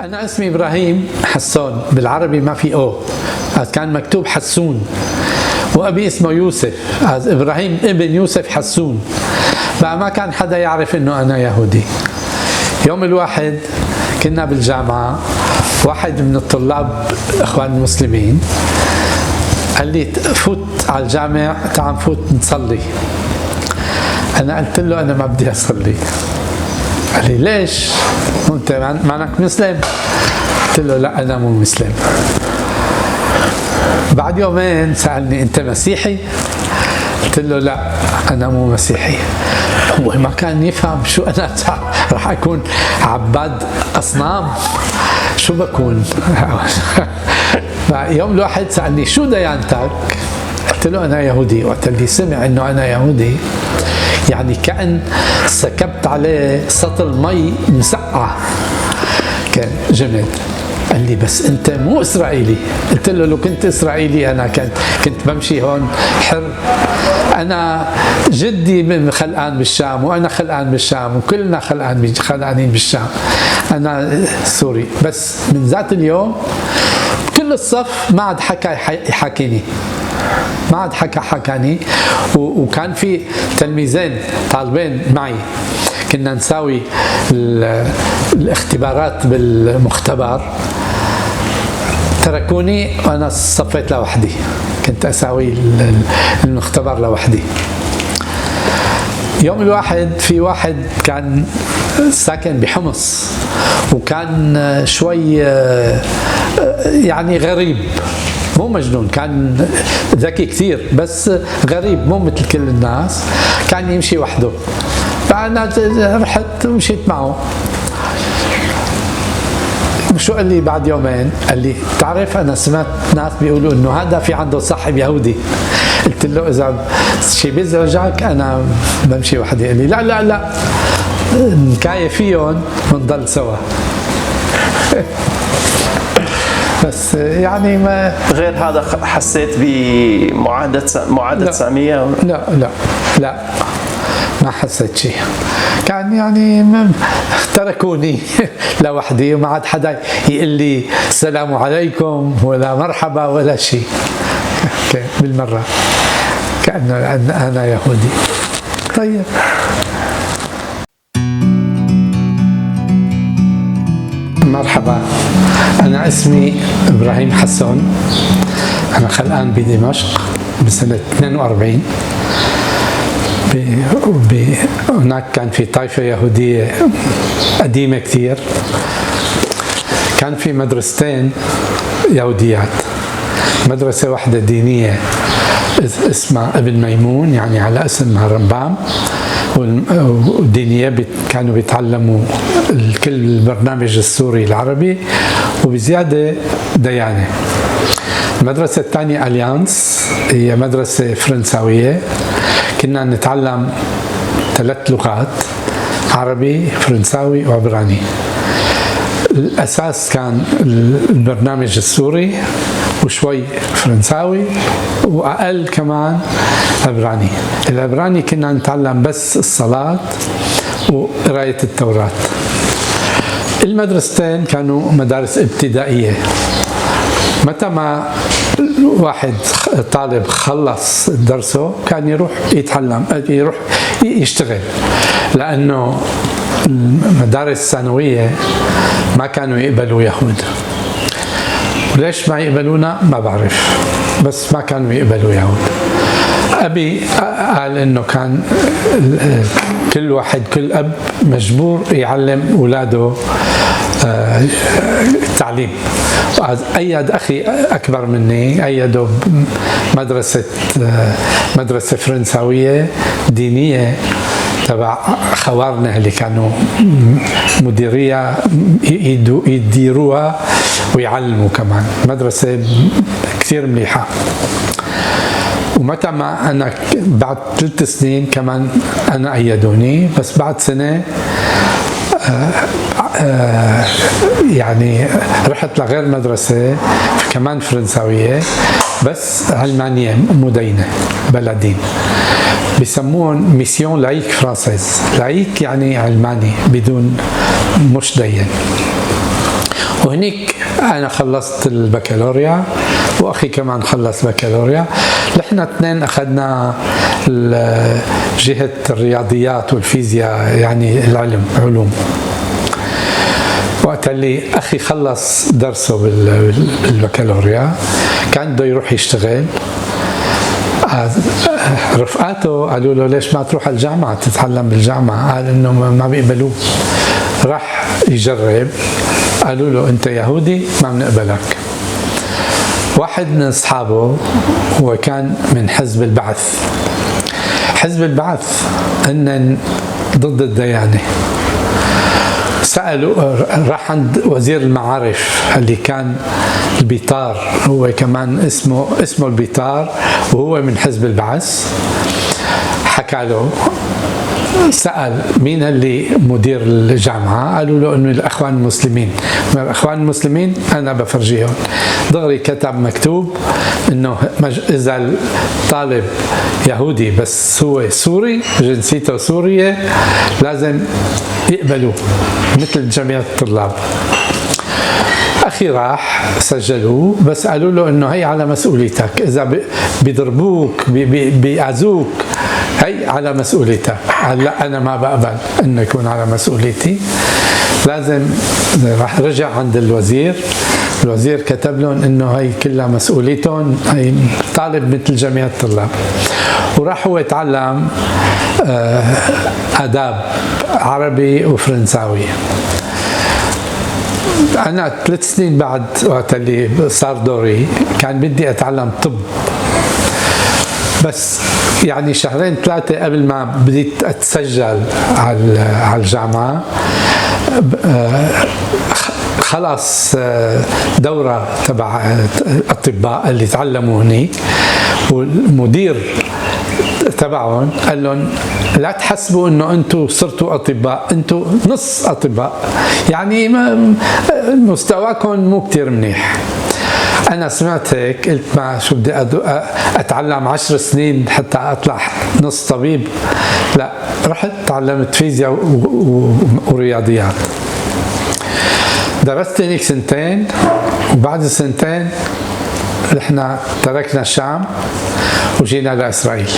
أنا اسمي إبراهيم حسون، بالعربي ما في أو، كان مكتوب حسون، وأبي اسمه يوسف، إبراهيم ابن يوسف حسون. فما كان حدا يعرف إنه أنا يهودي. يوم الواحد كنا بالجامعة، واحد من الطلاب إخوان المسلمين قال لي فوت على الجامع، تعال نفوت نصلي. أنا قلت له أنا ما بدي أصلي. قال لي ليش؟ أنت معنك مسلم؟ قلت له لا أنا مو مسلم. بعد يومين سألني أنت مسيحي؟ قلت له لا أنا مو مسيحي. هو ما كان يفهم شو أنا راح أكون عباد أصنام، شو بكون؟ يوم الواحد سألني شو ديانتك؟ قلت له أنا يهودي. وقت اللي سمع إنه أنا يهودي يعني كأن سكبت عليه سطل مي مسقعة، كان جمد. قال لي بس أنت مو إسرائيلي. قلت له لو كنت إسرائيلي أنا كنت بمشي هون حر. أنا جدي خلقان بالشام، وأنا خلقان بالشام، وكلنا خلقانين بالشام. أنا سوري، بس من ذات اليوم كل الصف ما عاد حكاني، ما عاد حكاني. وكان في تلميذين طالبين معي، كنا نساوي الاختبارات بالمختبر، تركوني وأنا صفيت لوحدي، كنت أساوي المختبر لوحدي. يوم الواحد في واحد كان ساكن بحمص، وكان شوي يعني غريب، مو مجنون، كان ذكي كثير بس غريب، مو مثل كل الناس، كان يمشي وحده. فأنا رحت ومشيت معه. شو قال لي بعد يومين؟ قال لي تعرف أنا سمعت ناس بيقولوا إنه هذا في عنده صاحب يهودي. قلت له إذا شي بيزعجك أنا بمشي وحدي. قال لي لا لا لا نكاية فيهم ونضل سوا. بس يعني ما غير هذا حسيت بمعادة سامية؟ لا لا لا ما حسيت شيء. كان يعني تركوني لوحدي، وما عاد حدا يقول لي السلام عليكم ولا مرحبا ولا شيء بالمرة، كأنه أنا يهودي. طيب مرحبا، أنا اسمي إبراهيم حسون، أنا خلقان بدمشق بسنة 42. هناك كان في طائفة يهودية قديمة كثير، كان في مدرستين يهوديات، مدرسة واحدة دينية اسمها ابن ميمون يعني على اسم الرمبام، والدينية كانوا بيتعلموا كل البرنامج السوري العربي وبزيادة ديانة. المدرسة الثانية أليانس هي مدرسة فرنساوية، كنا نتعلم 3 لغات، عربي فرنساوي وعبراني. الأساس كان البرنامج السوري وشوي فرنساوي وأقل كمان عبراني. العبراني كنا نتعلم بس الصلاة وقراية التوراة. المدرستين كانوا مدارس ابتدائية. متى ما واحد طالب خلص درسه كان يروح يتعلم، يروح يشتغل، لأنه المدارس الثانوية ما كانوا يقبلوا يهود. ليش ما يقبلونا ما بعرف، بس ما كانوا يقبلوا يهود. أبي قال إنه كان كل أب مجبور يعلم أولاده التعليم. أيد أخي أكبر مني أيده مدرسة فرنساوية دينية تبع خوارنا اللي كانوا مديرية يديروها ويعلموا كمان، مدرسة كثير مليحة. ومتى ما أنا بعد 3 سنين كمان أنا أيدوني، بس بعد سنة يعني رحت لغير مدرسة كمان فرنساوية بس علمانية مدينة بلدين، بيسموهم ميسيون لايك فرانسيز. لايك يعني علماني بدون مش دين. وهنيك أنا خلصت البكالوريا وأخي كمان خلص بكالوريا. نحن اثنين أخذنا جهة الرياضيات والفيزياء، يعني علوم. وقت اللي أخي خلص درسه بالبكالوريا كان بده يروح يشتغل، رفقاته قالوا له ليش ما تروح الجامعة تتعلم بالجامعة؟ قال إنه ما بيقبلوه. راح يجرب، قالوا له أنت يهودي ما بنقبلك. واحد من أصحابه هو كان من حزب البعث. حزب البعث هن ضد الديانة. سألوا، راح عند وزير المعارف اللي كان البيطار، هو كمان اسمه البيطار وهو من حزب البعث. حكى له، سأل مين اللي مدير الجامعة؟ قالوا له إنه الأخوان المسلمين. الأخوان المسلمين أنا بفرجيهم. دغري كتب مكتوب إنه إذا الطالب يهودي بس هو سوري، جنسيته سورية، لازم يقبلوه مثل جميع الطلاب. أخي راح سجلوه، بس قالوا له إنه هي على مسؤوليتك، إذا بيضربوك بيأذوك هي على مسؤوليتك. قال لا، أنا ما بقبل إنه يكون على مسؤوليتي، لازم. راح رجع عند الوزير كتب لهم إنه هي كلها مسؤوليتهم، هي طالب مثل جميع الطلاب. وراح هو يتعلم آداب عربي وفرنساوي. أنا 3 سنين بعد وقت اللي صار دوري كان بدي أتعلم طب، بس يعني 2-3 قبل ما بديت أتسجل على الجامعة خلص دورة تبع أطباء اللي تعلموا هنيك، والمدير تبعهم قال لهم لا تحسبوا انه انتم صرتوا اطباء، انتم نص اطباء، يعني مستواكم مو كتير منيح. انا سمعت هيك قلت ما شو بدي اتعلم 10 سنين حتى اطلع نص طبيب؟ لا، رحت تعلمت فيزياء ورياضيات. درست هنيك 2 سنين، وبعد 2 سنين نحن تركنا الشام وجينا لإسرائيل.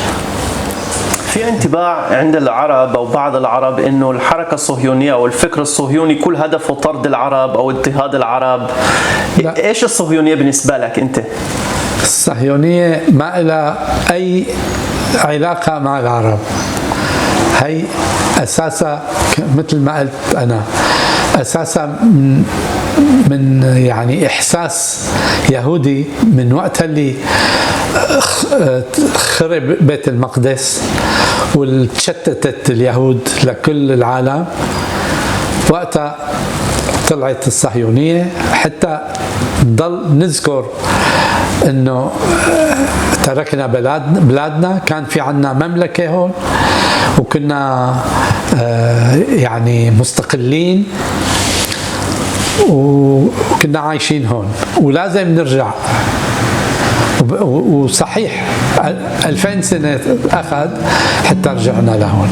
في انطباع عند العرب أو بعض العرب إنه الحركة الصهيونية أو الفكر الصهيوني كل هدفه طرد العرب أو اضطهاد العرب. لا. إيش الصهيونية بالنسبة لك أنت؟ الصهيونية ما لها أي علاقة مع العرب. هي أساسا مثل ما قلت أنا، أساسا من يعني إحساس يهودي من وقت اللي خرب بيت المقدس وتشتتت اليهود لكل العالم، وقتها طلعت الصهيونية حتى نضل نذكر انه تركنا بلادنا، كان في عنا مملكة هون وكنا يعني مستقلين وكنا عايشين هون ولازم نرجع. وصحيح 2000 سنة أخذ حتى رجعنا لهون.